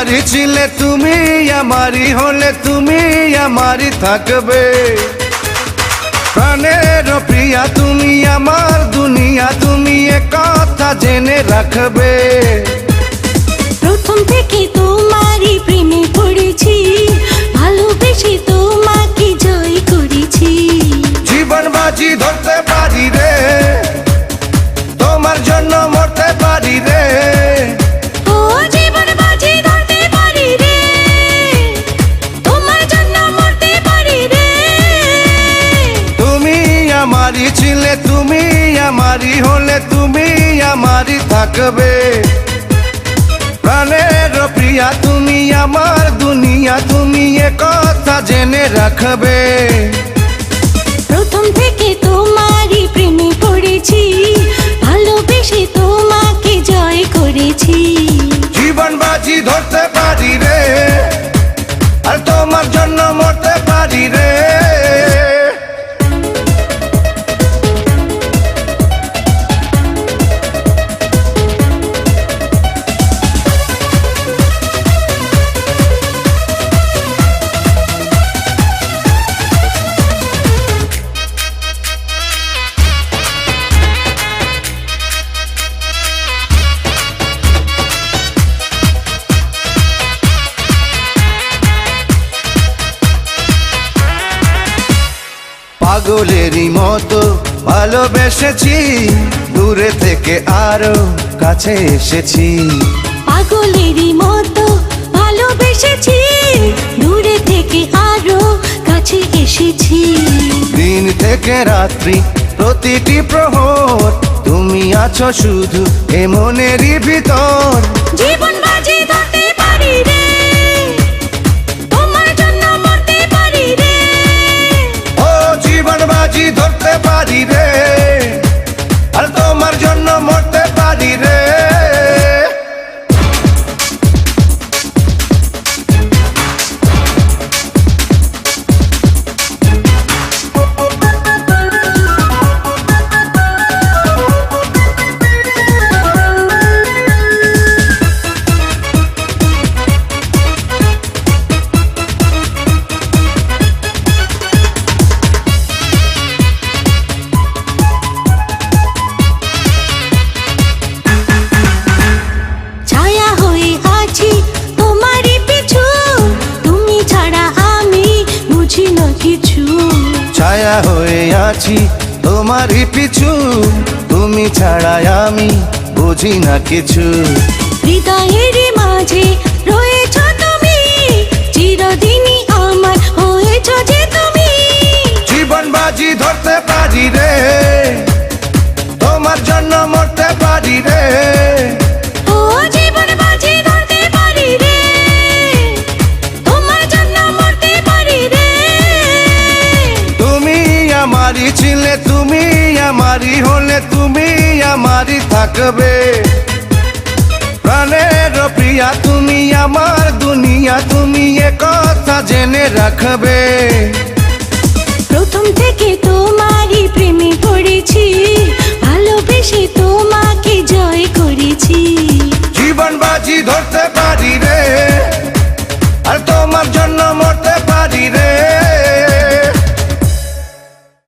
আমারই ছিলে তুমি, আমারই হলে তুমি আমারই থাকবে। প্রাণের প্রিয়া তুমি, আমার দুনিয়া তুমি, এ কথা জেনে রাখবে। প্রথম থেকে তোমারই প্রেমে পড়েছি, ভালোবেসে তোমাকে জয় করেছি। জীবন বাজি ধরতে পারি রে, তোমার জন্য মরতে পারি রে। ও জীবন বাজি ধরতে পারি রে, তোমার জন্য মরতে পারি রে। তুমি আমারই ছিলে তুমি, আমারই হলে তুমি আমারই থাকবে। প্রাণের প্রিয়া তুমি, আমার দুনিয়া তুমি, এ কথা জেনে রাখবে। প্রথম থেকে তোমারই প্রেমে পড়েছি, ভালোবেসে তোমাকে জয় করেছি। জীবন বাজি ধরতে পারি রে, আর তোমার জন্য মরতে পারি রে। পাগলেরই মতো ভালোবেসেছি, দূরে থেকে আরো কাছে এসেছি। পাগলেরই মতো ভালোবেসেছি, দূরে থেকে আরো কাছে এসেছি। দিন থেকে রাত্রি প্রতিটি প্রহর তুমি আছো শুধু এ মনেরই ভিতর। জীবন বাজি ধরতে পারি রে, তোমার জন্য মরতে পারি রে। ও জীবন বাজি ধরতে পারি রে, আর তোমার জন্য মরতে পারি রে। ছায়া হয়ে আছি তোমারই পিছু, তুমি ছাড়া আমি বুঝি না কিছু। ছায়া হয়ে আছি তোমারই পিছু, তুমি ছাড়া আমি বুঝি না কিছু। হৃদয়ের মাঝে রয়েছ তুমি, চিরদিনই আমার হয়েছ যে তুমি। জীবন বাজি ধরতে পারি রে, তোমার জন্য মরতে পারি রে। ও জীবন বাজি ধরতে পারি রে, তোমার জন্য মরতে পারি রে। তুমি আমারই ছিলে তুমি, আমারই হলে তুমি আমারই থাকবে। প্রাণের প্রিয়া তুমি, আমার দুনিয়া তুমি, এ কথা জেনে রাখবে। প্রথম থেকে তো